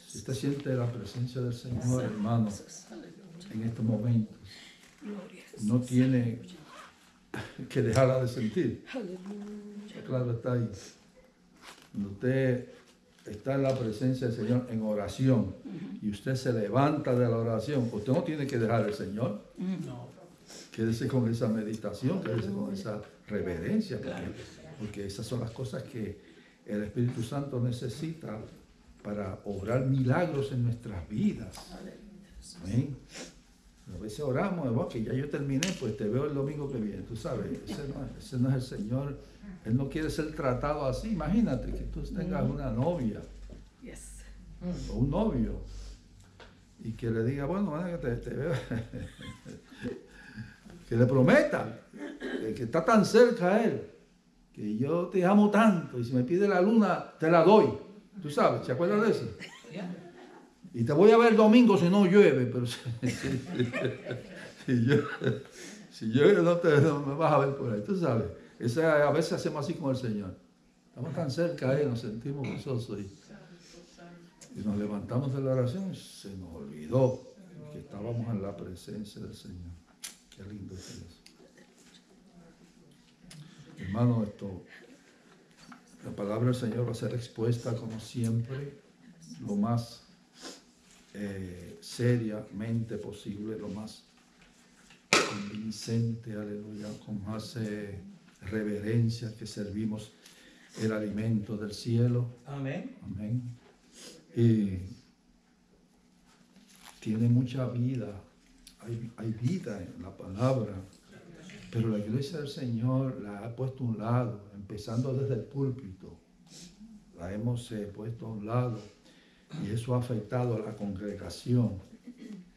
Si usted siente la presencia del Señor, hermano, en estos momentos, no tiene que dejarla de sentir. Claro, está ahí. Cuando usted está en la presencia del Señor en oración y usted se levanta de la oración, usted no tiene que dejar al Señor. Quédese con esa meditación, quédese con esa reverencia, porque esas son las cosas que el Espíritu Santo necesita para obrar milagros en nuestras vidas. Amén. A veces oramos, que ya yo terminé, pues te veo el domingo que viene. Tú sabes, ese no es el Señor. Él no quiere ser tratado así. Imagínate que tú tengas una novia o un novio y que le diga, bueno, que te veo. Que le prometa que está tan cerca a él, que yo te amo tanto y si me pide la luna, te la doy. Tú sabes, ¿se acuerdan de eso? Y te voy a ver el domingo si no llueve, pero si llueve no me vas a ver por ahí. Tú sabes, a veces hacemos así con el Señor. Estamos tan cerca a Él, nos sentimos gozosos y nos levantamos de la oración y se nos olvidó que estábamos en la presencia del Señor. Qué lindo es eso. Hermano, la palabra del Señor va a ser expuesta como siempre, lo más seriamente posible, lo más convincente, aleluya, con más reverencia, que servimos el alimento del cielo. Amén. Amén. Y tiene mucha vida, hay vida en la palabra, pero la iglesia del Señor la ha puesto a un lado, empezando desde el púlpito, la hemos puesto a un lado, y eso ha afectado a la congregación,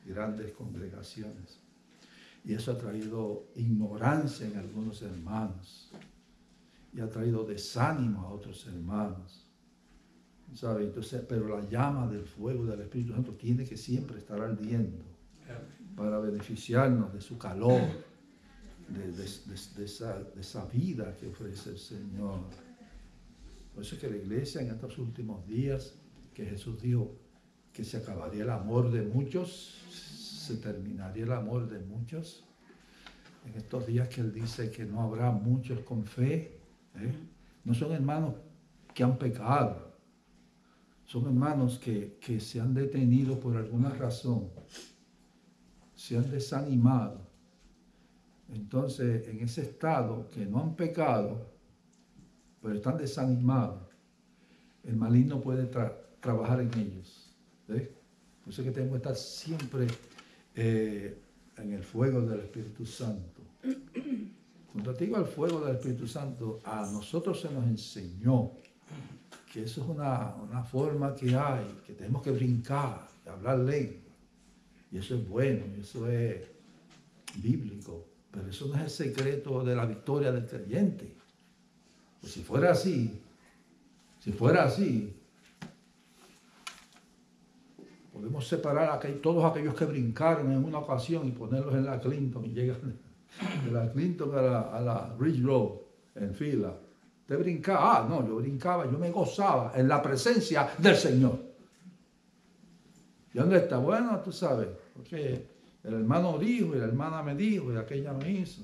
grandes congregaciones, y eso ha traído ignorancia en algunos hermanos, y ha traído desánimo a otros hermanos. ¿Sabe? Entonces, pero la llama del fuego del Espíritu Santo tiene que siempre estar ardiendo para beneficiarnos de su calor, de esa vida que ofrece el Señor. Por eso es que la iglesia en estos últimos días, que Jesús dijo que se acabaría el amor de muchos, se terminaría el amor de muchos. En estos días que Él dice que no habrá muchos con fe, no son hermanos que han pecado. Son hermanos que se han detenido por alguna razón, se han desanimado. Entonces, en ese estado que no han pecado, pero están desanimados, el maligno puede trabajar en ellos. Por eso es que tenemos que estar siempre en el fuego del Espíritu Santo. Cuando te digo el fuego del Espíritu Santo, a nosotros se nos enseñó que eso es una forma que hay, que tenemos que brincar, hablar lengua. Y eso es bueno, y eso es bíblico, pero eso no es el secreto de la victoria del creyente. Pues si fuera así, podemos separar a todos aquellos que brincaron en una ocasión y ponerlos en la Clinton y llegan de la Clinton a la Ridge Road en fila. Te brincaba, no, yo brincaba, yo me gozaba en la presencia del Señor. ¿Y dónde está? Bueno, tú sabes, porque el hermano dijo y la hermana me dijo y aquella me hizo.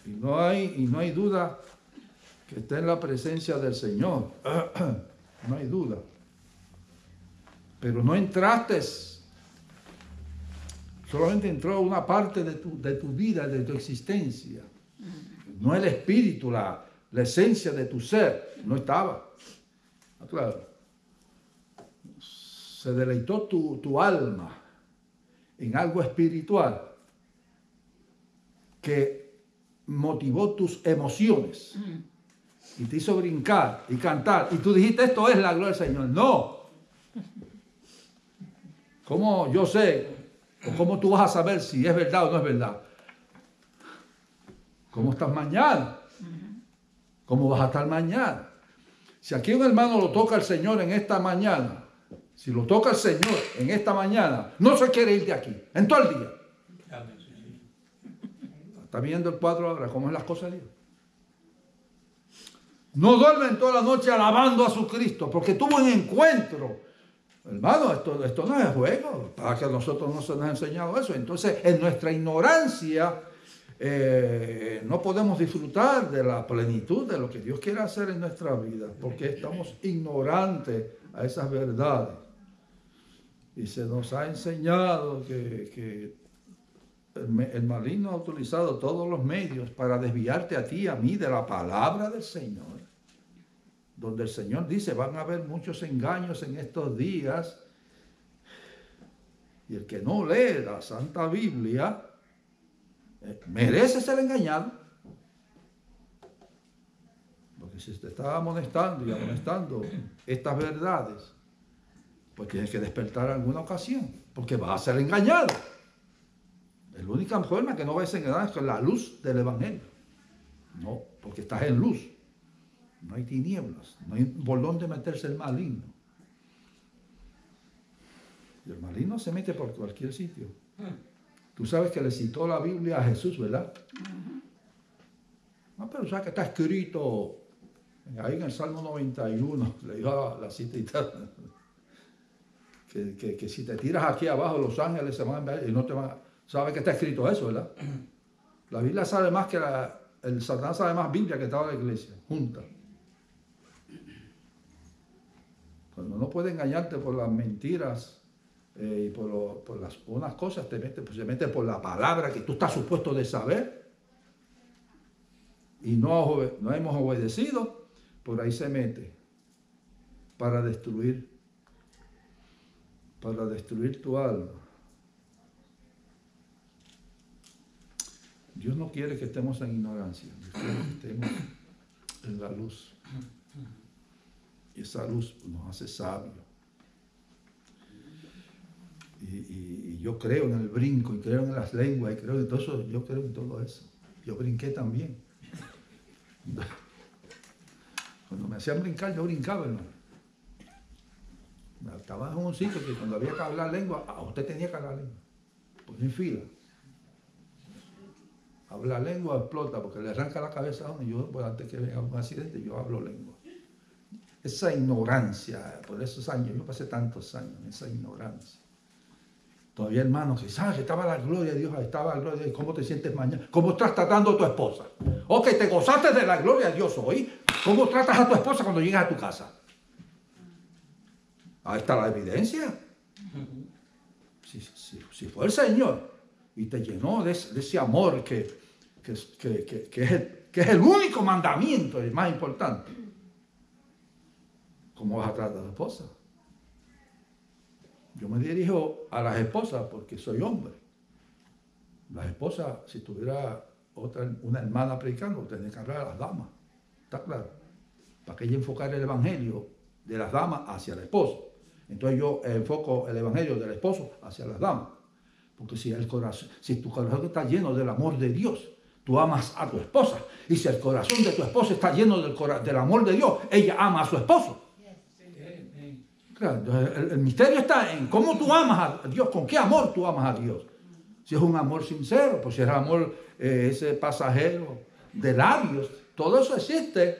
Y no hay duda que esté en la presencia del Señor. No hay duda. Pero no entraste. Solamente entró una parte de tu vida, de tu existencia. No el espíritu, la esencia de tu ser. No estaba. Claro. Se deleitó tu alma en algo espiritual que motivó tus emociones y te hizo brincar y cantar. Y tú dijiste, esto es la gloria del Señor. No. ¿Cómo yo sé? ¿O cómo tú vas a saber si es verdad o no es verdad? ¿Cómo estás mañana? ¿Cómo vas a estar mañana? Si aquí un hermano lo toca el Señor en esta mañana, si lo toca el Señor en esta mañana, no se quiere ir de aquí, en todo el día. ¿Está viendo el cuadro ahora? ¿Cómo es las cosas de Dios? No duermen toda la noche alabando a su Cristo, porque tuvo un encuentro. Hermano, esto no es juego, para que a nosotros no se nos ha enseñado eso. Entonces, en nuestra ignorancia, no podemos disfrutar de la plenitud de lo que Dios quiere hacer en nuestra vida, porque estamos ignorantes a esas verdades. Y se nos ha enseñado que el maligno ha utilizado todos los medios para desviarte a ti y a mí de la palabra del Señor. Donde el Señor dice, van a haber muchos engaños en estos días. Y el que no lee la Santa Biblia merece ser engañado. Porque si te está amonestando y amonestando estas verdades, pues tienes que despertar en alguna ocasión, porque vas a ser engañado. La única forma que no vas a ser engañado es con la luz del Evangelio. No, porque estás en luz. No hay tinieblas, no hay por dónde meterse el maligno. Y el maligno se mete por cualquier sitio. Tú sabes que le citó la Biblia a Jesús, ¿verdad? No, pero sabes que está escrito ahí en el Salmo 91, le dijo la cita y tal, que si te tiras aquí abajo, los ángeles se van a ver y no te van a... ¿Sabes que está escrito eso, verdad? La Biblia sabe más que el Satanás sabe más Biblia que toda la iglesia, junta. Cuando no puede engañarte por las mentiras y por las unas cosas, se mete por la palabra que tú estás supuesto de saber y no hemos obedecido, por ahí se mete para destruir tu alma. Dios no quiere que estemos en ignorancia, Dios quiere que estemos en la luz. Y esa luz nos hace sabios. Y yo creo en el brinco, y creo en las lenguas, y creo en todo eso. Yo creo en todo eso. Yo brinqué también. Cuando me hacían brincar, yo brincaba, hermano. Estaba en un sitio que cuando había que hablar lengua, usted tenía que hablar lengua. Pues en fila. Hablar lengua explota porque le arranca la cabeza a uno. Y yo, pues, antes que venga un accidente, yo hablo lengua. Esa ignorancia, por esos años, yo pasé tantos años en esa ignorancia. Todavía, hermanos, que sabes que estaba la gloria de Dios, estaba la gloria de Dios. ¿Cómo te sientes mañana? ¿Cómo estás tratando a tu esposa? Ok, te gozaste de la gloria de Dios hoy. ¿Cómo tratas a tu esposa cuando llegas a tu casa? Ahí está la evidencia. Si fue el Señor y te llenó de ese amor que es el único mandamiento, el más importante, ¿cómo vas a tratar a tu esposa? Yo me dirijo a las esposas porque soy hombre. Las esposas, si tuviera una hermana predicando, tendría que hablar a las damas. ¿Está claro? Para que ella enfocara el evangelio de las damas hacia el esposo. Entonces yo enfoco el evangelio del esposo hacia las damas. Porque si tu corazón está lleno del amor de Dios, tú amas a tu esposa. Y si el corazón de tu esposa está lleno del amor de Dios, ella ama a su esposo. Claro, el misterio está en cómo tú amas a Dios, con qué amor tú amas a Dios. Si es un amor sincero, pues si es amor ese pasajero de labios, todo eso existe.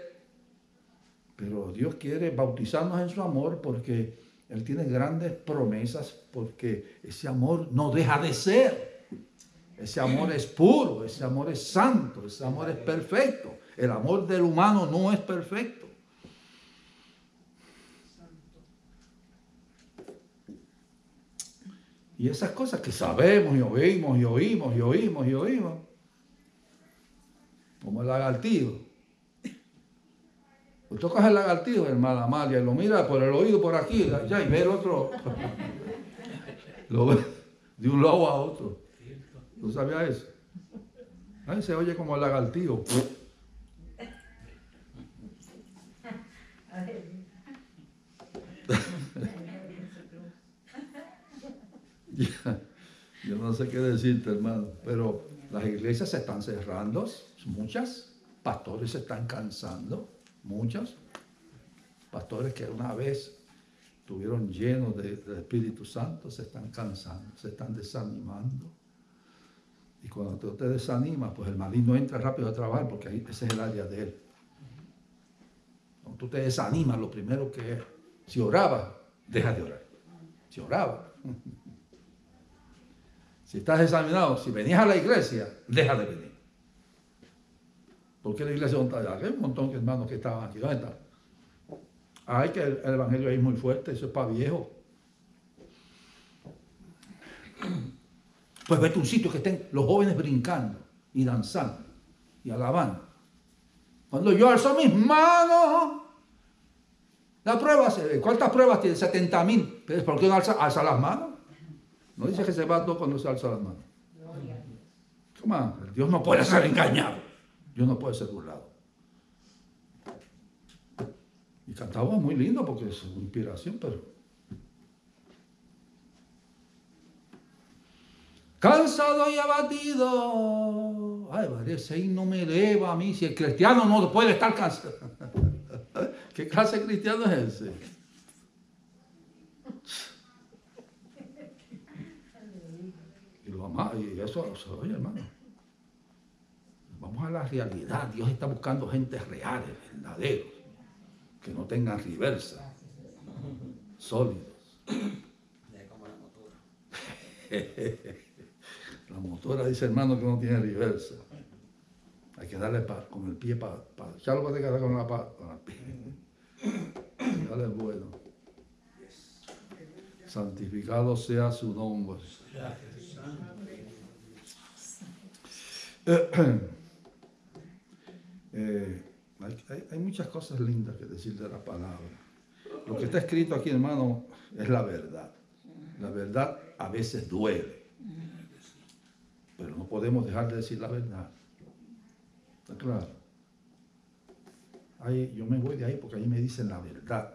Pero Dios quiere bautizarnos en su amor porque Él tiene grandes promesas, porque ese amor no deja de ser. Ese amor es puro, ese amor es santo, ese amor es perfecto. El amor del humano no es perfecto. Y esas cosas que sabemos y oímos y oímos y oímos y oímos, como el lagartijo. Usted coge el lagartijo, hermana Amalia, y lo mira por el oído por aquí, ya, y ve el otro, lo ve de un lado a otro. ¿Tú sabías eso? Ahí se oye como el lagartijo. Yo no sé qué decirte, hermano, pero las iglesias se están cerrando, muchas, pastores se están cansando, muchos pastores que una vez estuvieron llenos del Espíritu Santo se están cansando, se están desanimando. Y cuando tú te desanimas, pues el maligno entra rápido a trabajar porque ahí ese es el área de él. Cuando tú te desanimas, lo primero que es, si orabas, deja de orar. Si orabas. Si estás desanimado, si venías a la iglesia, deja de venir. ¿Por qué la iglesia no está allá? Hay un montón de hermanos que estaban aquí. ¿Dónde están? Ay, que el evangelio ahí es muy fuerte, eso es para viejos. Pues vete a un sitio que estén los jóvenes brincando y danzando y alabando. Cuando yo alzo mis manos, la prueba, ¿cuántas pruebas tiene? 70,000. ¿Por qué no alza las manos? No dice que se va todo cuando se alza las manos. ¿Cómo? Dios no puede ser engañado. Dios no puede ser burlado. Y cantaba muy lindo porque es una inspiración, pero... Cansado y abatido. Ay, María, ese himno me eleva a mí. Si el cristiano no puede estar cansado. ¿Qué clase de cristiano es ese? Y lo ama, y eso, oye, hermano. Vamos a la realidad. Dios está buscando gente reales, verdaderos, que no tengan reversa, sólidos. La motora dice, hermano, que no tiene reversa. Hay que darle con el pie para echarlo para atrás con la pie. Dale bueno. Santificado sea su nombre. Hay muchas cosas lindas que decir de la palabra. Lo que está escrito aquí, hermano, es la verdad. La verdad a veces duele. Pero no podemos dejar de decir la verdad. ¿Está claro? Yo me voy de ahí porque ahí me dicen la verdad.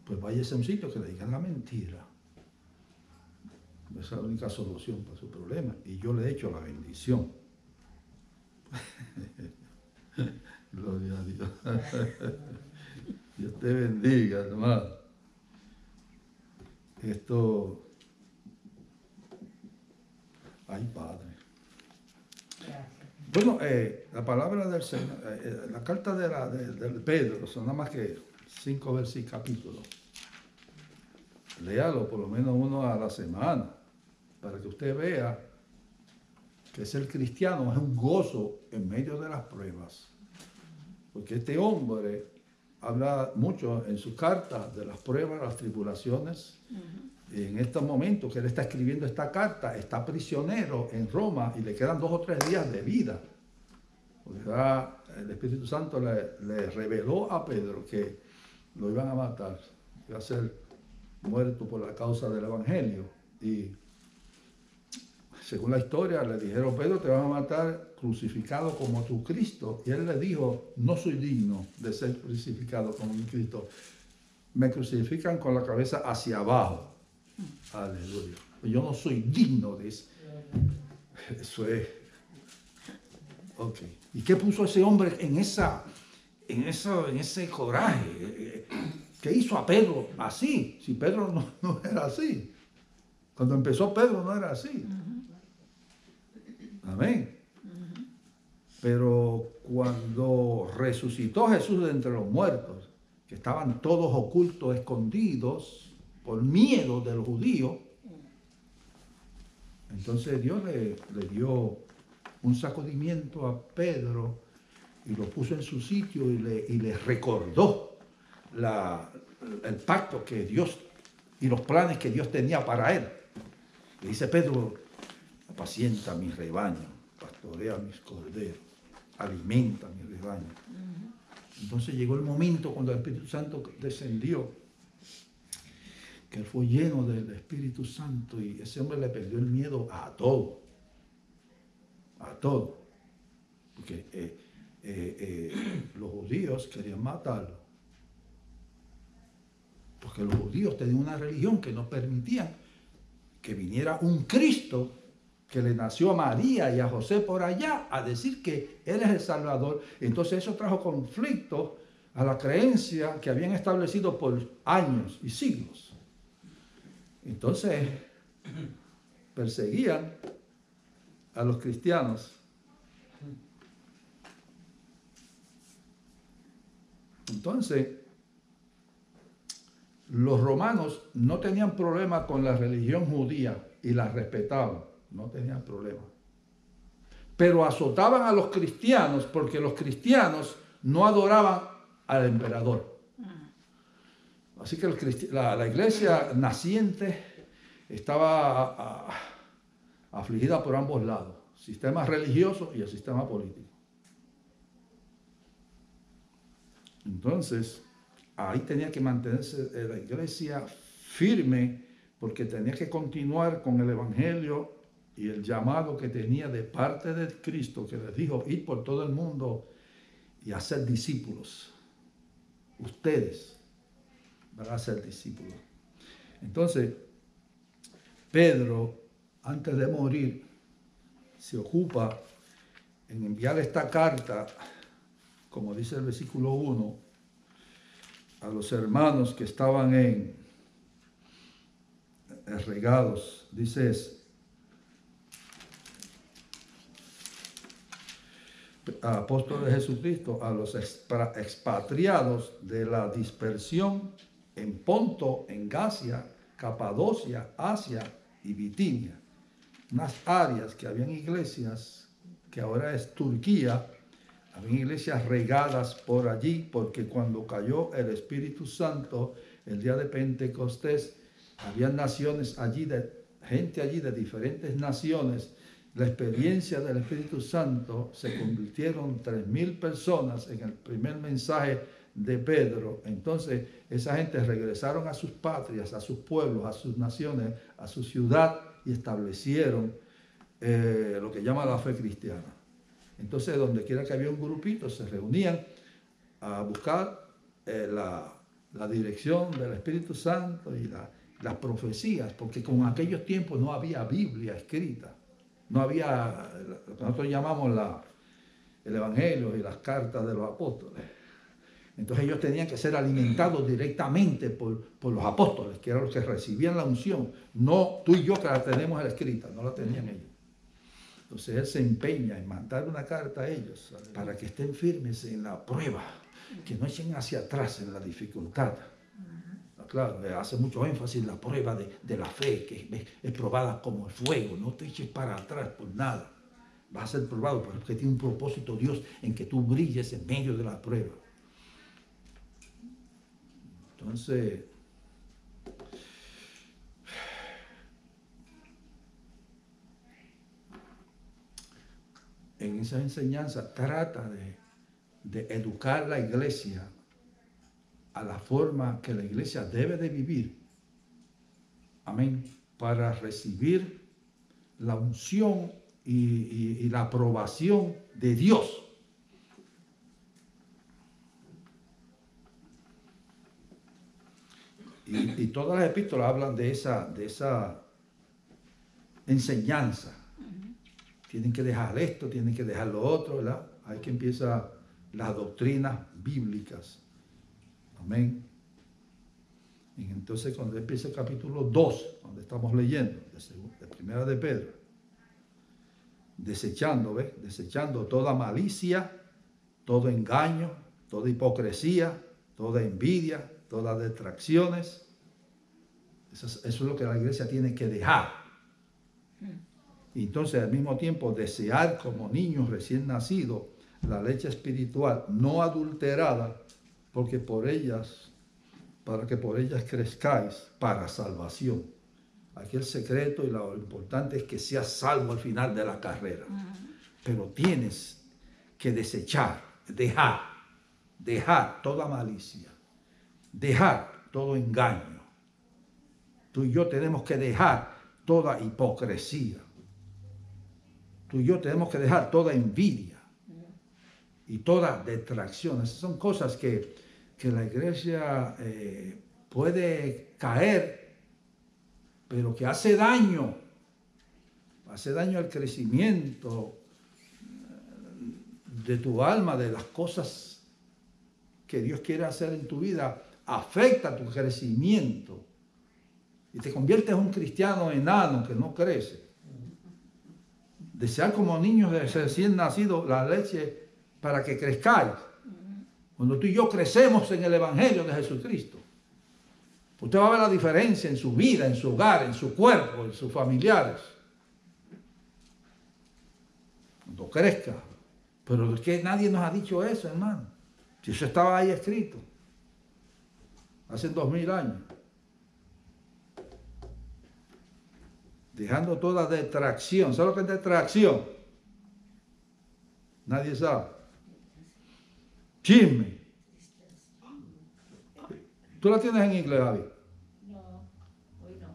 Pues váyase a un sitio que le digan la mentira. Esa es la única solución para su problema. Y yo le he hecho la bendición. Gloria a Dios. Dios te bendiga, hermano. Ay, Padre. Bueno, la palabra del Señor, la carta de Pedro, son nada más que 5 capítulos. Léalo por lo menos uno a la semana, para que usted vea que ser cristiano es un gozo en medio de las pruebas. Porque este hombre habla mucho en su carta de las pruebas, las tribulaciones. Y en estos momentos que él está escribiendo esta carta, está prisionero en Roma y le quedan 2 o 3 días de vida. Porque el Espíritu Santo le reveló a Pedro que lo iban a matar, iba a ser muerto por la causa del Evangelio. Y según la historia, le dijeron, Pedro, te van a matar crucificado como tu Cristo. Y él le dijo, no soy digno de ser crucificado como mi Cristo. Me crucifican con la cabeza hacia abajo. Aleluya. Yo no soy digno de eso. Eso es. Ok. ¿Y qué puso ese hombre en ese coraje? ¿Qué hizo a Pedro así? Si Pedro no era así. Cuando empezó Pedro no era así. Amén. Pero cuando resucitó Jesús de entre los muertos, que estaban todos ocultos, escondidos, por miedo de los judíos, entonces Dios le dio un sacudimiento a Pedro y lo puso en su sitio y le recordó el pacto que Dios y los planes que Dios tenía para él. Le dice Pedro, apacienta mi rebaño, pastorea mis corderos, alimenta mi rebaño. Entonces llegó el momento cuando el Espíritu Santo descendió, que él fue lleno del Espíritu Santo y ese hombre le perdió el miedo a todo. A todo. Porque los judíos querían matarlo. Porque los judíos tenían una religión que no permitían que viniera un Cristo que le nació a María y a José por allá a decir que Él es el Salvador. Entonces eso trajo conflicto a la creencia que habían establecido por años y siglos. Entonces perseguían a los cristianos. Entonces, los romanos no tenían problema con la religión judía y la respetaban, no tenían problema. Pero azotaban a los cristianos porque los cristianos no adoraban al emperador. Así que la iglesia naciente estaba afligida por ambos lados, sistema religioso y el sistema político. Entonces, ahí tenía que mantenerse la iglesia firme porque tenía que continuar con el evangelio y el llamado que tenía de parte de Cristo, que les dijo, ir por todo el mundo y hacer discípulos. Ustedes van a ser discípulos. Entonces, Pedro, antes de morir, se ocupa en enviar esta carta, como dice el versículo 1, a los hermanos que estaban regados. Dice, apóstol de Jesucristo, a los expatriados de la dispersión en Ponto, en Gasia, Capadocia, Asia y Bitinia, unas áreas que habían iglesias, que ahora es Turquía, habían iglesias regadas por allí, porque cuando cayó el Espíritu Santo, el día de Pentecostés, había naciones allí, gente allí de diferentes naciones. La experiencia del Espíritu Santo, se convirtieron 3,000 personas en el primer mensaje de Pedro. Entonces, esa gente regresaron a sus patrias, a sus pueblos, a sus naciones, a su ciudad y establecieron lo que llama la fe cristiana. Entonces, donde quiera que había un grupito, se reunían a buscar la dirección del Espíritu Santo y las profecías, porque con aquellos tiempos no había Biblia escrita. No había lo que nosotros llamamos el Evangelio y las cartas de los apóstoles. Entonces ellos tenían que ser alimentados directamente por los apóstoles, que eran los que recibían la unción. No tú y yo que la tenemos escrita, no la tenían ellos. Entonces él se empeña en mandar una carta a ellos para que estén firmes en la prueba, que no echen hacia atrás en la dificultad. Claro, hace mucho énfasis en la prueba de la fe, que es probada como el fuego. No te eches para atrás por nada. Vas a ser probado, pero es que tiene un propósito Dios en que tú brilles en medio de la prueba. Entonces, en esa enseñanza trata de educar la iglesia a la forma que la iglesia debe de vivir, amén, para recibir la unción y la aprobación de Dios. Y todas las epístolas hablan de esa enseñanza. Tienen que dejar esto, tienen que dejar lo otro, ¿verdad? Ahí que empiezan las doctrinas bíblicas. Amén. Y entonces cuando empieza el capítulo 2, donde estamos leyendo, de primera de Pedro, desechando toda malicia, todo engaño, toda hipocresía, toda envidia, todas detracciones. Eso es lo que la iglesia tiene que dejar. Y entonces al mismo tiempo desear como niños recién nacidos la leche espiritual no adulterada, porque para que por ellas crezcáis para salvación. Aquí el secreto y lo importante es que seas salvo al final de la carrera. Pero tienes que dejar toda malicia, dejar todo engaño. Tú y yo tenemos que dejar toda hipocresía. Tú y yo tenemos que dejar toda envidia y toda detracción. Esas son cosas que la iglesia puede caer, pero que hace daño al crecimiento de tu alma, de las cosas que Dios quiere hacer en tu vida, afecta tu crecimiento y te conviertes en un cristiano enano que no crece. Desear como niños de recién nacidos la leche para que crezcáis. Cuando tú y yo crecemos en el Evangelio de Jesucristo, usted va a ver la diferencia en su vida, en su hogar, en su cuerpo, en sus familiares. Cuando crezca. Pero es que nadie nos ha dicho eso, hermano. Si eso estaba ahí escrito. Hace 2000 años. Dejando toda detracción. ¿Sabes lo que es detracción? Nadie sabe. Chisme. ¿Tú la tienes en inglés, Javi? No, hoy no.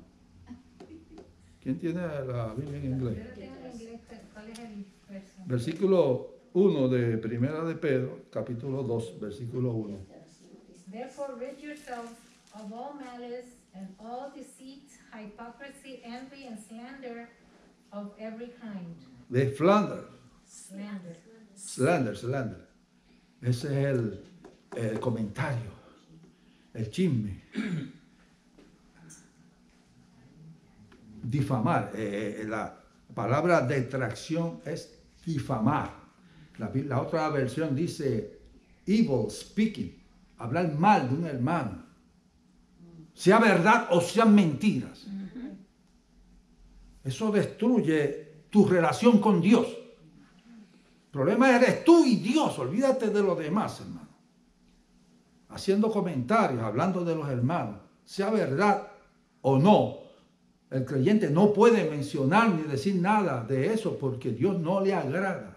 ¿Quién tiene la Biblia en inglés? Yo lo tengo en inglés. ¿Cuál es el verso? Versículo 1 de Primera de Pedro, capítulo 2, versículo 1. Therefore rid yourselves of all malice and all deceit, hypocrisy, envy, and slander of every kind. De Flanders. Slander. Slander. Ese es el comentario, el chisme. Difamar. La palabra detracción es difamar. La otra versión dice evil speaking, hablar mal de un hermano, sea verdad o sean mentiras. Eso destruye tu relación con Dios. El problema eres tú y Dios, olvídate de los demás, hermano. Haciendo comentarios, hablando de los hermanos, sea verdad o no, el creyente no puede mencionar ni decir nada de eso porque Dios no le agrada.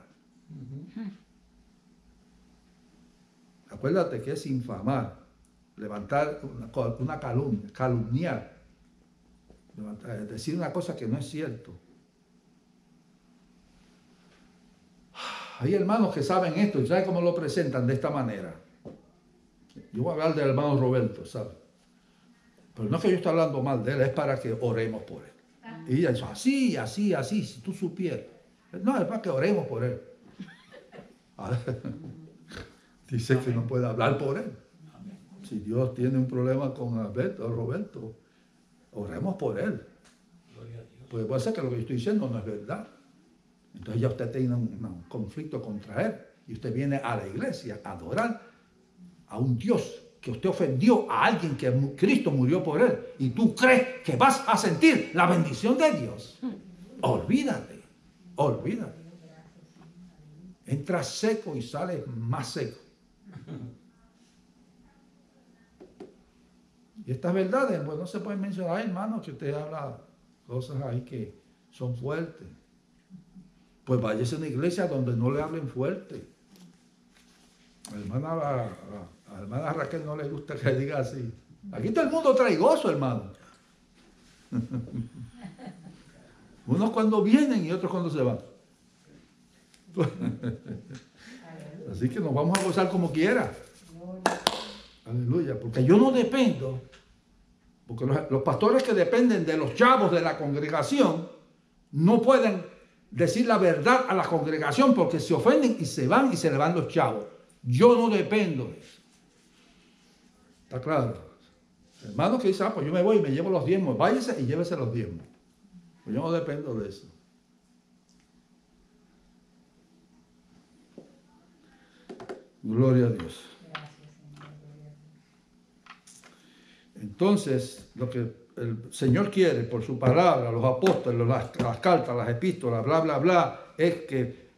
Acuérdate que es infamar, levantar una calumnia, calumniar, decir una cosa que no es cierto. Hay hermanos que saben esto y saben cómo lo presentan de esta manera. Yo voy a hablar del hermano Roberto, ¿sabes? Pero no es que yo esté hablando mal de él, es para que oremos por él. Y ella dice, así, si tú supieras. No, es para que oremos por él. Dice que no puede hablar por él. Si Dios tiene un problema con Alberto, Roberto, oremos por él. Pues puede ser que lo que yo estoy diciendo no es verdad. Entonces ya usted tiene un conflicto contra él. Y usted viene a la iglesia a adorar a un Dios que usted ofendió a alguien que Cristo murió por él. Y tú crees que vas a sentir la bendición de Dios. Olvídate. Entras seco y sales más seco. Y estas verdades, pues no se pueden mencionar, hermano, que usted habla cosas ahí que son fuertes. Pues váyase a una iglesia donde no le hablen fuerte. A la hermana Raquel no le gusta que diga así. Aquí todo el mundo trae gozo, hermano. Unos cuando vienen y otros cuando se van. Así que nos vamos a gozar como quiera. Aleluya. Porque yo no dependo. Porque los pastores que dependen de los chavos de la congregación no pueden decir la verdad a la congregación porque se ofenden y se van y se le van los chavos. Yo no dependo de eso. ¿Está claro? Hermano que dice, pues yo me voy y me llevo los diezmos. Váyase y llévese los diezmos. Pues yo no dependo de eso. Gloria a Dios. Entonces, lo que el Señor quiere por su palabra, los apóstoles, las cartas, las epístolas, bla, bla, bla, es que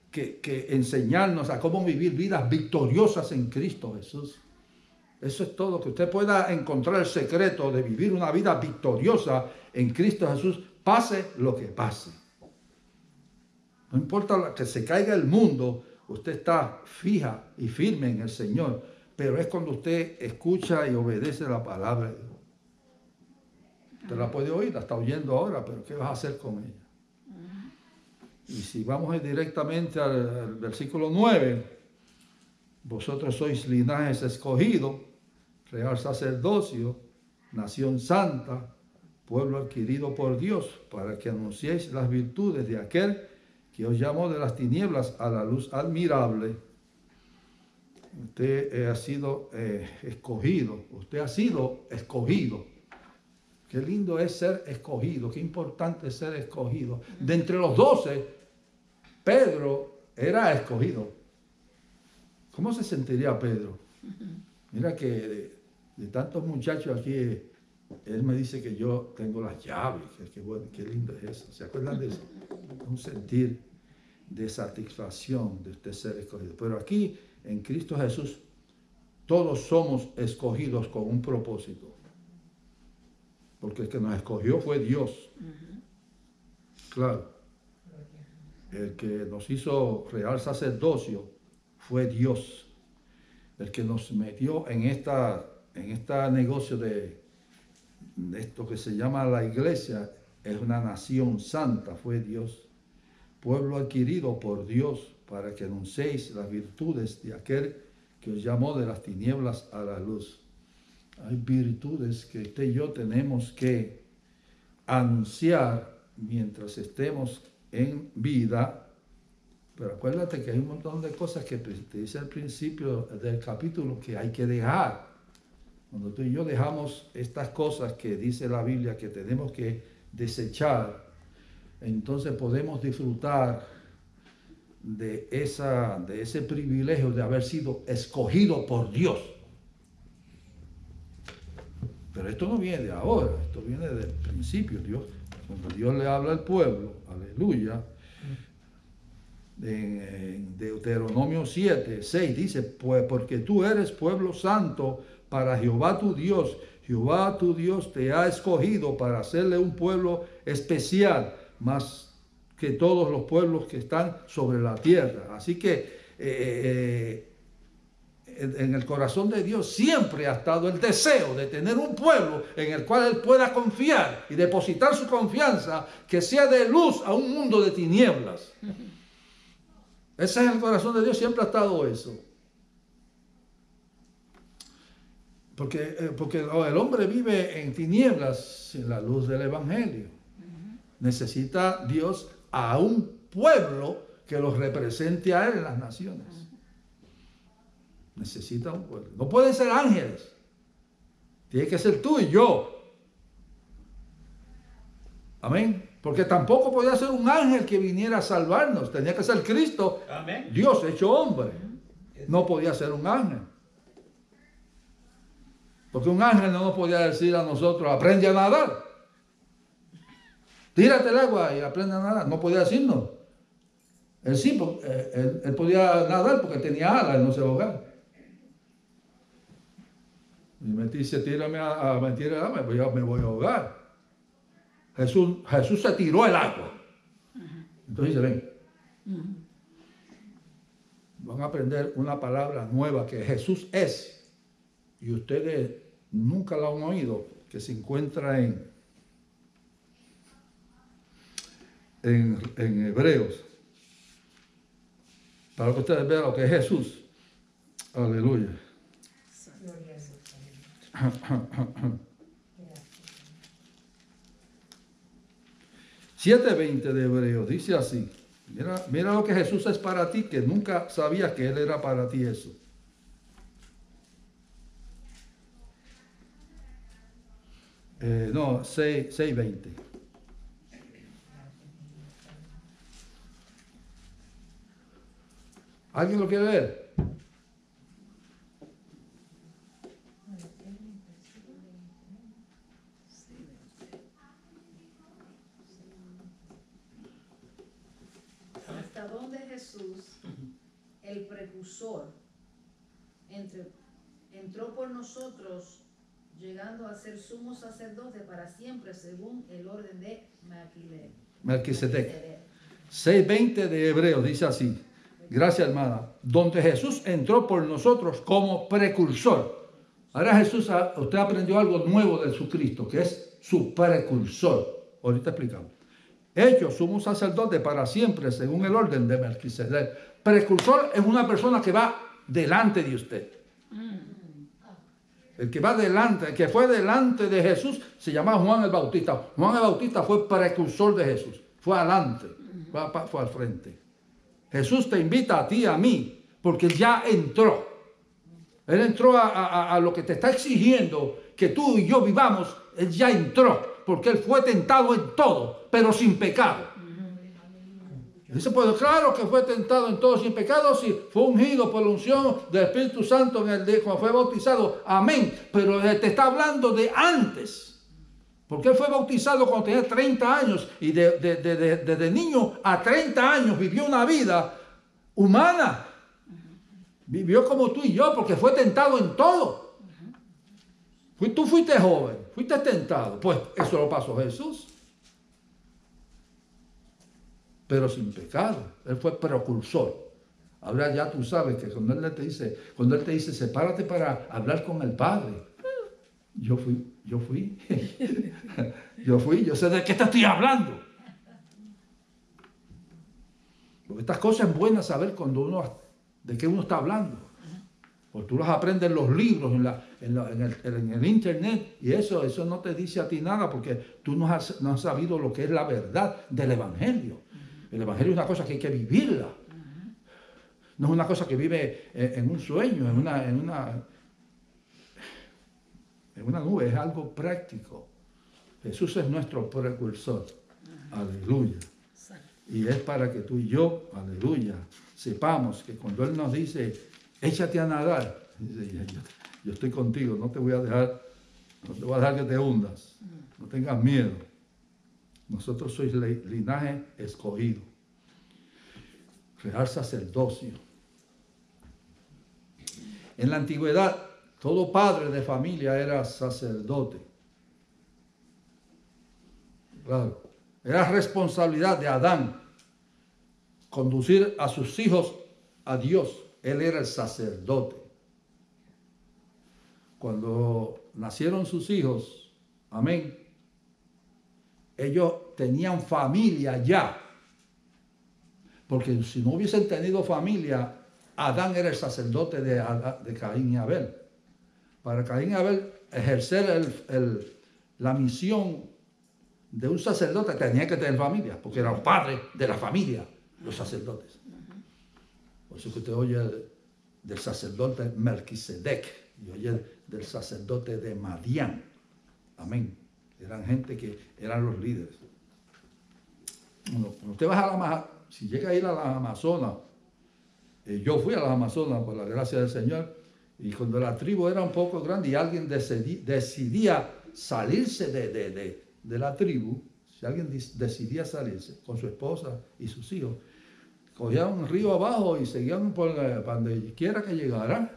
enseñarnos a cómo vivir vidas victoriosas en Cristo Jesús. Eso es todo, que usted pueda encontrar el secreto de vivir una vida victoriosa en Cristo Jesús, pase lo que pase. No importa que se caiga el mundo, usted está fija y firme en el Señor, pero es cuando usted escucha y obedece la palabra de Dios. Usted la puede oír, la está oyendo ahora, pero ¿qué vas a hacer con ella? Y si vamos directamente al versículo 9, vosotros sois linajes escogidos, real sacerdocio, nación santa, pueblo adquirido por Dios, para que anunciéis las virtudes de aquel que os llamó de las tinieblas a la luz admirable. Usted ha sido escogido, usted ha sido escogido. Qué lindo es ser escogido, qué importante es ser escogido. De entre los 12, Pedro era escogido. ¿Cómo se sentiría Pedro? Mira que de tantos muchachos aquí, él me dice que yo tengo las llaves. Que bueno, qué lindo es eso. ¿Se acuerdan de eso? Un sentir de satisfacción de usted ser escogido. Pero aquí, en Cristo Jesús, todos somos escogidos con un propósito. Porque el que nos escogió fue Dios. Claro. El que nos hizo real sacerdocio fue Dios. El que nos metió en este negocio de esto que se llama la iglesia, es una nación santa, fue Dios. Pueblo adquirido por Dios para que anunciéis las virtudes de aquel que os llamó de las tinieblas a la luz. Hay virtudes que usted y yo tenemos que anunciar mientras estemos en vida, pero acuérdate que hay un montón de cosas que te dice al principio del capítulo que hay que dejar. Cuando tú y yo dejamos estas cosas que dice la Biblia que tenemos que desechar, entonces podemos disfrutar de ese privilegio de haber sido escogido por Dios. Pero esto no viene de ahora, esto viene del principio. Cuando Dios le habla al pueblo, aleluya, en Deuteronomio 7, 6 dice, pues porque tú eres pueblo santo para Jehová tu Dios. Jehová tu Dios te ha escogido para hacerle un pueblo especial, más que todos los pueblos que están sobre la tierra. Así que en el corazón de Dios siempre ha estado el deseo de tener un pueblo en el cual Él pueda confiar y depositar su confianza, que sea de luz a un mundo de tinieblas. Ese es el corazón de Dios, siempre ha estado eso. Porque el hombre vive en tinieblas sin la luz del Evangelio. Necesita Dios a un pueblo que los represente a Él en las naciones. Necesita un pueblo. No pueden ser ángeles. Tiene que ser tú y yo. Amén. Porque tampoco podía ser un ángel que viniera a salvarnos. Tenía que ser Cristo. Amén. Dios hecho hombre. No podía ser un ángel. Porque un ángel no nos podía decir a nosotros, aprende a nadar. Tírate al agua y aprende a nadar. No podía decirnos. Él sí, él podía nadar porque tenía alas y no se ahogaba. Y me dice, tírame a mentir el agua, pues yo me voy a ahogar. Jesús se tiró el agua. Entonces dice, ven. Van a aprender una palabra nueva que Jesús es. Y ustedes nunca la han oído, que se encuentra en Hebreos. Para que ustedes vean lo que es Jesús. Aleluya. 7:20 de Hebreos dice así. Mira lo que Jesús es para ti, que nunca sabías que Él era para ti eso. No, 6:20. ¿Alguien lo quiere ver? Hasta donde Jesús, el precursor, entró por nosotros, llegando a ser sumo sacerdote para siempre, según el orden de Melquisedec. 6:20 de Hebreos dice así. Gracias, hermana. Donde Jesús entró por nosotros como precursor. Ahora usted aprendió algo nuevo de su Cristo, que es su precursor. Ahorita explicamos. Hecho sumo sacerdote para siempre, según el orden de Melquisedec. Precursor es una persona que va delante de usted. El que va delante, el que fue delante de Jesús, se llamaba Juan el Bautista. Juan el Bautista fue precursor de Jesús. Fue adelante, fue al frente. Jesús te invita a ti, a mí, porque Él ya entró. Él entró a lo que te está exigiendo que tú y yo vivamos. Él ya entró, porque Él fue tentado en todo, pero sin pecado. Dice, pues claro que fue tentado en todo sin pecado, sí, fue ungido por la unción del Espíritu Santo en el día cuando fue bautizado. Amén. Pero te está hablando de antes. Porque él fue bautizado cuando tenía 30 años y desde niño a 30 años vivió una vida humana. Vivió como tú y yo porque fue tentado en todo. Tú fuiste joven, fuiste tentado. Pues eso lo pasó Jesús. Pero sin pecado. Él fue precursor. Ahora ya tú sabes que cuando él te dice, sepárate para hablar con el Padre. Yo fui. Yo sé de qué te estoy hablando. Porque estas cosas es buenas saber de qué uno está hablando. Porque tú las aprendes en los libros, en el internet, y eso no te dice a ti nada porque tú no has sabido lo que es la verdad del Evangelio. El Evangelio es una cosa que hay que vivirla. No es una cosa que vive en un sueño, en una nube, es algo práctico. Jesús es nuestro precursor. Aleluya. Y es para que tú y yo, aleluya, sepamos que cuando Él nos dice, échate a nadar, dice, yo estoy contigo, no te voy a dejar que te hundas, no tengas miedo. Nosotros sois linaje escogido, real sacerdocio. En la antigüedad, todo padre de familia era sacerdote. Claro, era responsabilidad de Adán conducir a sus hijos a Dios. Él era el sacerdote. Cuando nacieron sus hijos, amén, ellos tenían familia ya. Porque si no hubiesen tenido familia, Adán era el sacerdote de Caín y Abel. Para Caín y Abel ejercer la misión de un sacerdote tenía que tener familia, porque eran los padres de la familia, los sacerdotes. Por eso que usted oye del sacerdote Melquisedec y oye del sacerdote de Madián. Amén. Eran gente que eran los líderes. Cuando usted va si llega a ir a las Amazonas, yo fui a las Amazonas por la gracia del Señor, y cuando la tribu era un poco grande y alguien decidía salirse de la tribu, si alguien decidía salirse con su esposa y sus hijos, cogían un río abajo y seguían por donde quiera que llegaran,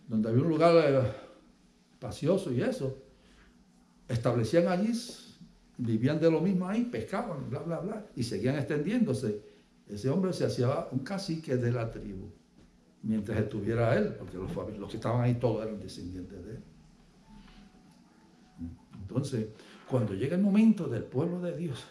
donde había un lugar espacioso y eso, establecían allí, vivían de lo mismo ahí, pescaban, bla, bla, bla, y seguían extendiéndose. Ese hombre se hacía un cacique de la tribu, mientras estuviera él, porque los que estaban ahí todos eran descendientes de él. Entonces, cuando llega el momento del pueblo de Dios,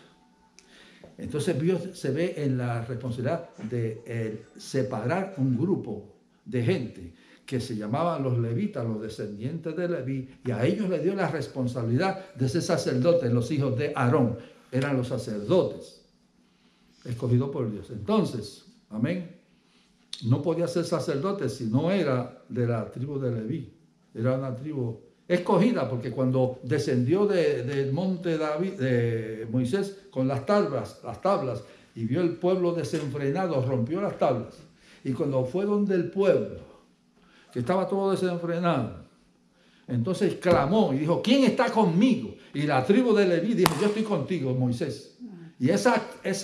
entonces Dios se ve en la responsabilidad de separar un grupo de gente que se llamaban los levitas, los descendientes de Leví, y a ellos le dio la responsabilidad de ser sacerdotes, los hijos de Aarón, eran los sacerdotes, escogidos por Dios. Entonces, amén, no podía ser sacerdote si no era de la tribu de Leví, era una tribu escogida, porque cuando descendió del monte de Moisés con las tablas, y vio el pueblo desenfrenado, rompió las tablas, y cuando fue donde el pueblo, que estaba todo desenfrenado, entonces clamó y dijo, ¿quién está conmigo? Y la tribu de Leví dijo, yo estoy contigo, Moisés. Y esa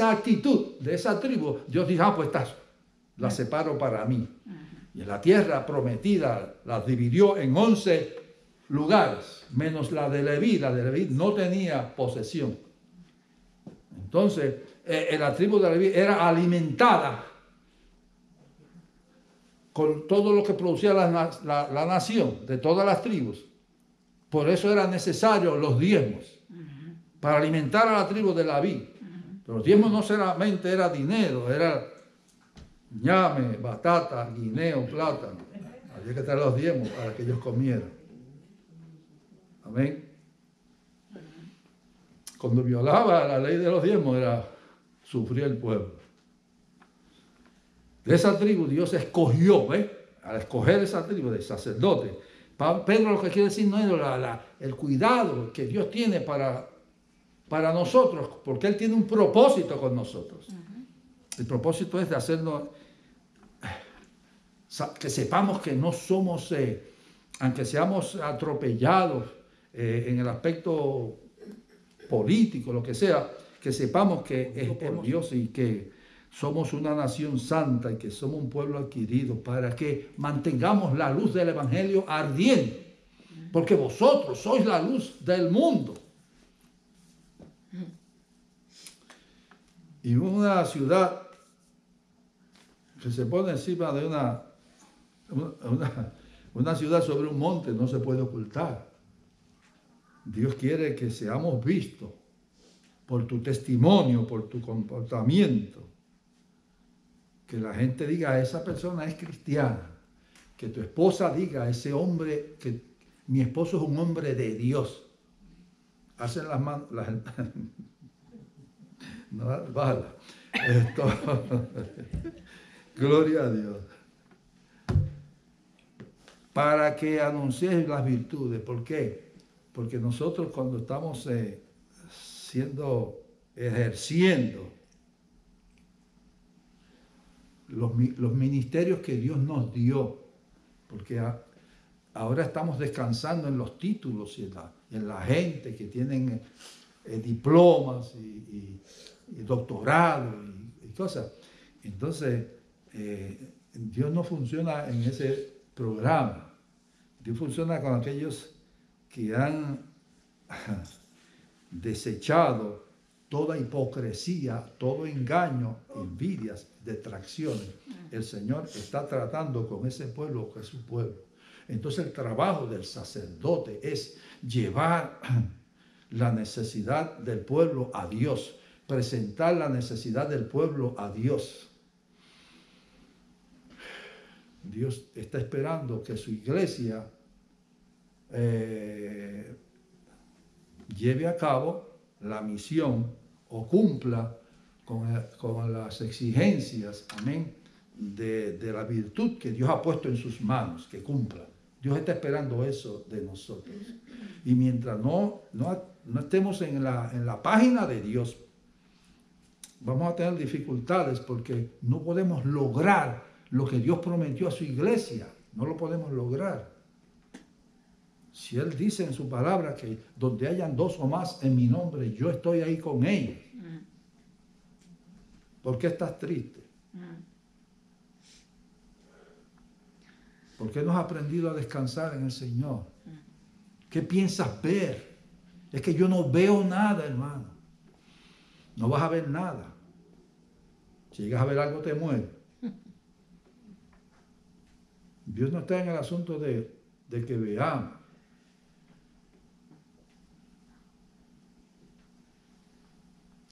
actitud de esa tribu, Dios dijo, pues la separo para mí. Y en la tierra prometida la dividió en 11 lugares, menos la de Leví. La de Leví no tenía posesión. Entonces, la tribu de Leví era alimentada con todo lo que producía la nación, de todas las tribus. Por eso eran necesarios los diezmos, para alimentar a la tribu de Leví. Pero los diezmos no solamente era dinero, era ñame, batata, guineo, plátano. Había que traer los diezmos para que ellos comieran. Amén. Cuando violaba la ley de los diezmos, sufría el pueblo. De esa tribu Dios escogió, al escoger esa tribu de sacerdotes. Pedro lo que quiere decir no es el cuidado que Dios tiene para nosotros, porque Él tiene un propósito con nosotros. El propósito es de hacernos, que sepamos que no somos, aunque seamos atropellados en el aspecto político, lo que sea, que sepamos que es por Dios y que somos una nación santa y que somos un pueblo adquirido, para que mantengamos la luz del Evangelio ardiendo, porque vosotros sois la luz del mundo. Y una ciudad que se pone encima de una ciudad sobre un monte no se puede ocultar. Dios quiere que seamos vistos por tu testimonio, por tu comportamiento. Que la gente diga, esa persona es cristiana. Que tu esposa diga, ese hombre, que mi esposo es un hombre de Dios. Hacen las manos, no, bájala. Gloria a Dios. Para que anunciéis las virtudes. ¿Por qué? Porque nosotros cuando estamos ejerciendo los ministerios que Dios nos dio, porque ahora estamos descansando en los títulos y en la gente que tienen diplomas y doctorado y cosas. Entonces, Dios no funciona en ese programa. Dios funciona con aquellos que han desechado toda hipocresía, todo engaño, envidias, detracciones. El Señor está tratando con ese pueblo que es su pueblo. Entonces el trabajo del sacerdote es llevar la necesidad del pueblo a Dios, presentar la necesidad del pueblo a Dios. Dios está esperando que su iglesia lleve a cabo la misión o cumpla con las exigencias, amén, de la virtud que Dios ha puesto en sus manos, que cumpla. Dios está esperando eso de nosotros. Y mientras no estemos en la página de Dios, vamos a tener dificultades porque no podemos lograr lo que Dios prometió a su iglesia. No lo podemos lograr. Si Él dice en su palabra que donde hayan dos o más en mi nombre, yo estoy ahí con ellos. ¿Por qué estás triste? ¿Por qué no has aprendido a descansar en el Señor? ¿Qué piensas ver? Es que yo no veo nada, hermano. No vas a ver nada. Si llegas a ver algo, te mueres. Dios no está en el asunto de que veamos.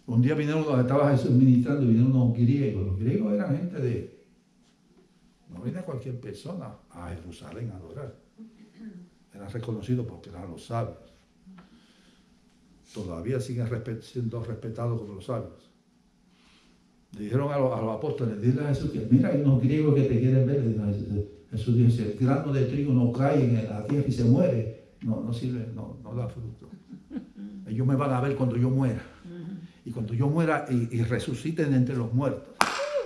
Un día vinieron, estaba Jesús ministrando, y vinieron unos griegos. Los griegos eran gente no viene cualquier persona a Jerusalén a adorar. Eran reconocidos porque eran los sabios. Todavía siguen siendo respetados como los sabios. Le dijeron a los apóstoles, dile a Jesús que mira, hay unos griegos que te quieren ver. Jesús dijo, si el grano de trigo no cae en la tierra y se muere, no sirve, no da fruto. Ellos me van a ver cuando yo muera. Y cuando yo muera y resuciten entre los muertos.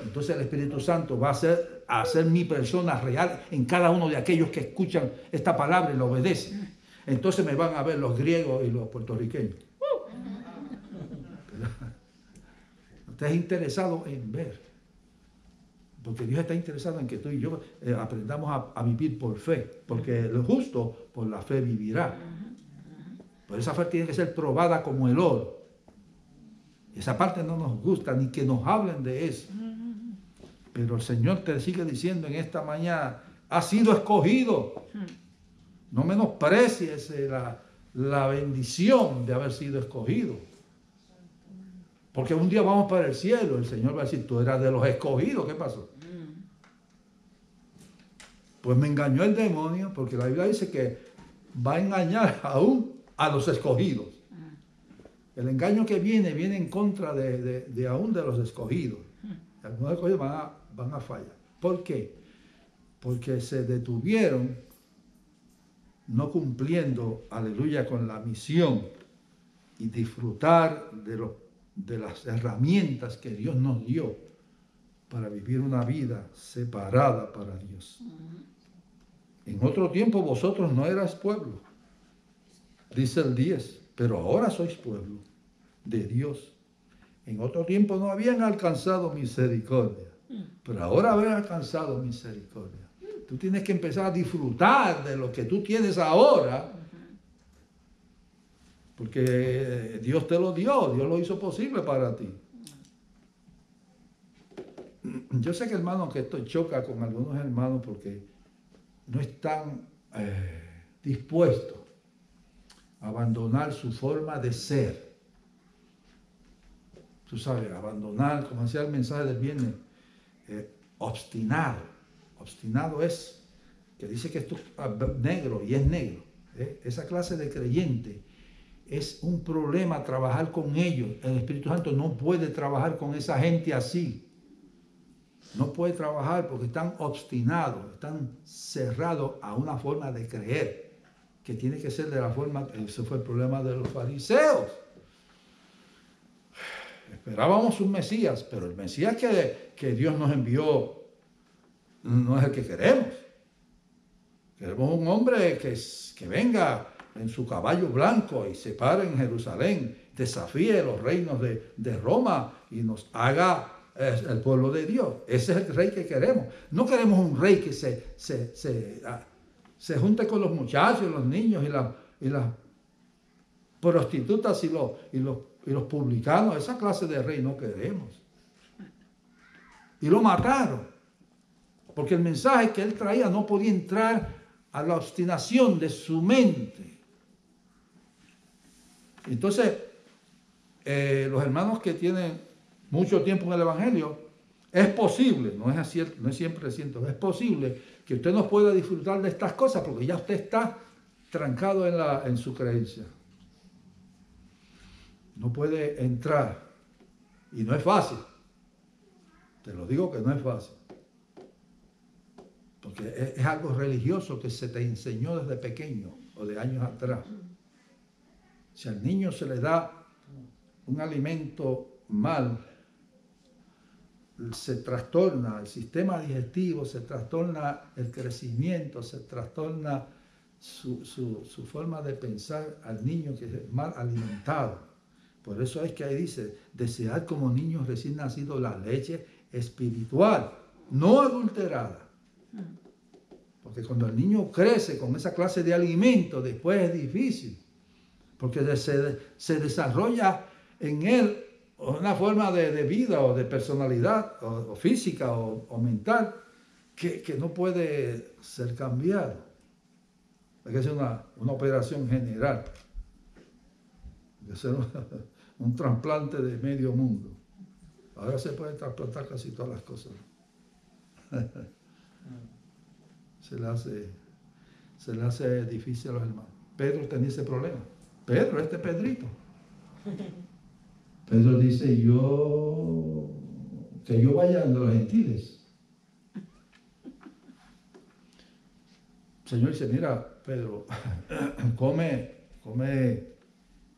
Entonces el Espíritu Santo va a hacer mi persona real en cada uno de aquellos que escuchan esta palabra y la obedecen. Entonces me van a ver los griegos y los puertorriqueños. Usted es interesado en ver. Porque Dios está interesado en que tú y yo aprendamos a vivir por fe. Porque el justo por la fe vivirá. Pero esa fe tiene que ser probada como el oro. Esa parte no nos gusta, ni que nos hablen de eso. Pero el Señor te sigue diciendo en esta mañana, has sido escogido. No menosprecies la bendición de haber sido escogido. Porque un día vamos para el cielo, el Señor va a decir, tú eras de los escogidos, ¿qué pasó? Pues me engañó el demonio, porque la Biblia dice que va a engañar aún a los escogidos. El engaño que viene en contra de aún de los escogidos. Algunos escogidos van a fallar. ¿Por qué? Porque se detuvieron no cumpliendo, aleluya, con la misión y disfrutar de las herramientas que Dios nos dio para vivir una vida separada para Dios. En otro tiempo vosotros no erais pueblo, dice el 10, pero ahora sois pueblo de Dios. En otro tiempo no habían alcanzado misericordia, pero ahora habéis alcanzado misericordia. Tú tienes que empezar a disfrutar de lo que tú tienes ahora, porque Dios te lo dio, Dios lo hizo posible para ti. Yo sé que, hermano, que esto choca con algunos hermanos porque no están dispuestos a abandonar su forma de ser. Tú sabes, abandonar, como decía el mensaje del viernes, obstinado. Obstinado es que dice que esto es negro y es negro. Esa clase de creyente es un problema trabajar con ellos. El Espíritu Santo no puede trabajar con esa gente así. No puede trabajar porque están obstinados, están cerrados a una forma de creer, que tiene que ser de la forma, ese fue el problema de los fariseos. Esperábamos un Mesías, pero el Mesías que Dios nos envió no es el que queremos. Queremos un hombre que venga en su caballo blanco y se pare en Jerusalén, desafíe los reinos de Roma y nos haga el pueblo de Dios. Ese es el rey que queremos. No queremos un rey que se junte con los muchachos, los niños y las prostitutas y los publicanos. Esa clase de rey no queremos. Y lo mataron. Porque el mensaje que él traía no podía entrar a la obstinación de su mente. Entonces, los hermanos que tienen mucho tiempo en el Evangelio, es posible, no es siempre cierto, es posible que usted no pueda disfrutar de estas cosas porque ya usted está trancado en su creencia. No puede entrar. Y no es fácil. Te lo digo que no es fácil. Porque es algo religioso que se te enseñó desde pequeño o de años atrás. Si al niño se le da un alimento mal, se trastorna el sistema digestivo, se trastorna el crecimiento, se trastorna su forma de pensar al niño que es mal alimentado. Por eso es que ahí dice, desear como niños recién nacidos la leche espiritual, no adulterada. Porque cuando el niño crece con esa clase de alimento, después es difícil. Porque se desarrolla en él una forma de vida o de personalidad o física o mental que no puede ser cambiado. Hay que hacer una operación general. Hay que hacer un trasplante de medio mundo. Ahora se puede trasplantar casi todas las cosas. Se le hace difícil a los hermanos. Pedro tenía ese problema. Pedrito. Pedro dice, que yo vaya a los gentiles. El Señor dice, mira, Pedro, cómete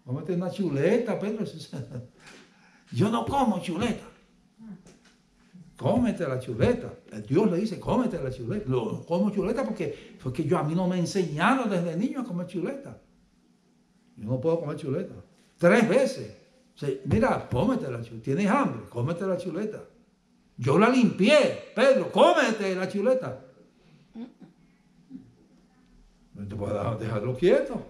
una chuleta, Pedro. Yo no como chuleta. Cómete la chuleta. Dios le dice, cómete la chuleta. No como chuleta porque a mí no me enseñaron desde niño a comer chuleta. Yo no puedo comer chuleta. 3 veces. O sea, mira, cómete la chuleta. ¿Tienes hambre? Cómete la chuleta. Yo la limpié. Pedro, cómete la chuleta. No te puedes dejarlo quieto.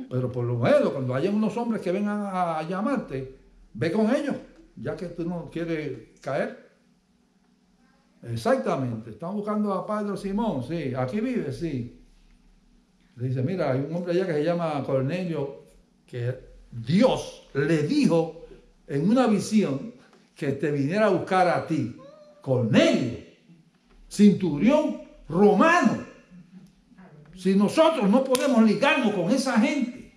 Pero por lo menos, cuando hayan unos hombres que vengan a llamarte, ve con ellos, ya que tú no quieres caer. Exactamente. Están buscando a Padre Simón. Sí. Aquí vive, sí. Le dice, mira, hay un hombre allá que se llama Cornelio, que Dios le dijo en una visión que te viniera a buscar a ti. Cornelio, centurión romano. Si nosotros no podemos ligarnos con esa gente,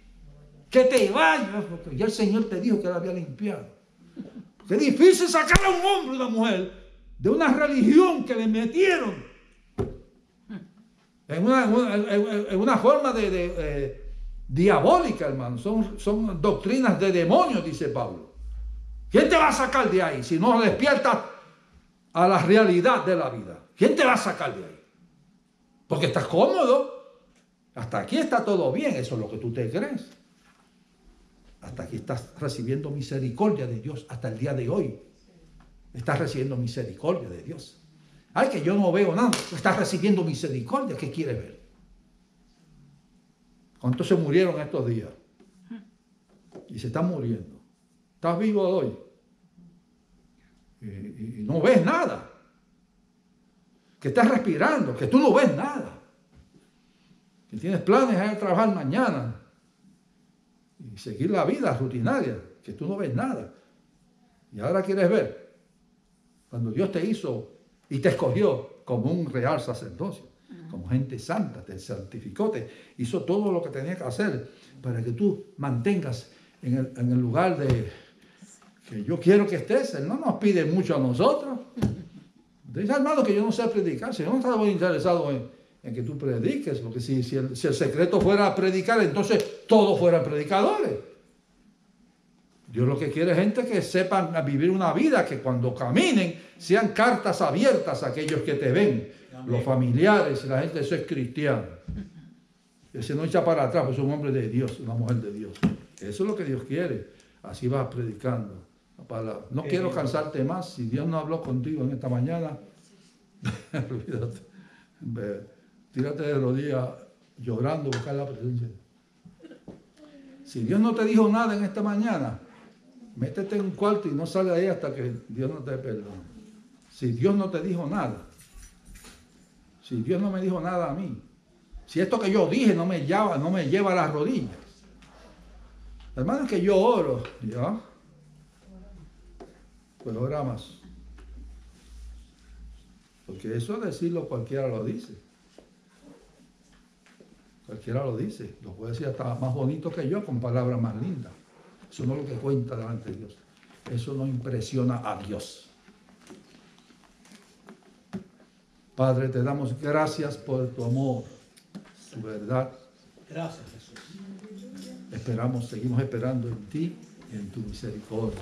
que te vayas, porque ya el Señor te dijo que la había limpiado. Porque es difícil sacar a un hombre y una mujer de una religión que le metieron en una forma diabólica, hermano. Son doctrinas de demonios, dice Pablo. ¿Quién te va a sacar de ahí si no despiertas a la realidad de la vida. ¿Quién te va a sacar de ahí? Porque estás cómodo. Hasta aquí está todo bien. Eso es lo que tú te crees. Hasta aquí estás recibiendo misericordia de Dios. Hasta el día de hoy estás recibiendo misericordia de Dios. Ay, que yo no veo nada. Estás recibiendo misericordia. ¿Qué quieres ver? ¿Cuántos se murieron estos días? Y se están muriendo. Estás vivo hoy. Y no ves nada. Que estás respirando. Que tú no ves nada. Que tienes planes de ir a trabajar mañana. Y seguir la vida rutinaria. Que tú no ves nada. Y ahora quieres ver. Cuando Dios te hizo y te escogió como un real sacerdocio. Como gente santa. Te santificó. Te hizo todo lo que tenía que hacer. Para que tú mantengas en el lugar de que yo quiero que estés. Él no nos pide mucho a nosotros. Dice, hermano, que yo no sé predicar. Si yo no estaba muy interesado en que tú prediques, porque si el secreto fuera predicar, entonces todos fueran predicadores. Dios lo que quiere es gente que sepan vivir una vida, que cuando caminen sean cartas abiertas a aquellos que te ven, los familiares, la gente. Eso es cristiano. Ese no echa para atrás, pues es un hombre de Dios, una mujer de Dios. Eso es lo que Dios quiere. Así vas predicando la palabra. No quiero cansarte más. Si Dios no habló contigo en esta mañana, olvídate. Tírate de rodillas llorando, buscar la presencia. Si Dios no te dijo nada en esta mañana, métete en un cuarto y no sale de ahí hasta que Dios no te perdone. Si Dios no te dijo nada, si Dios no me dijo nada a mí, si esto que yo dije no me lleva a las rodillas, hermano, es que yo oro, ¿ya? Pues ora más. Porque eso decirlo cualquiera lo dice. Cualquiera lo dice. Lo puede decir hasta más bonito que yo con palabras más lindas. Eso no es lo que cuenta delante de Dios. Eso no impresiona a Dios. Padre, te damos gracias por tu amor, tu verdad. Gracias, Jesús. Seguimos esperando en ti y en tu misericordia.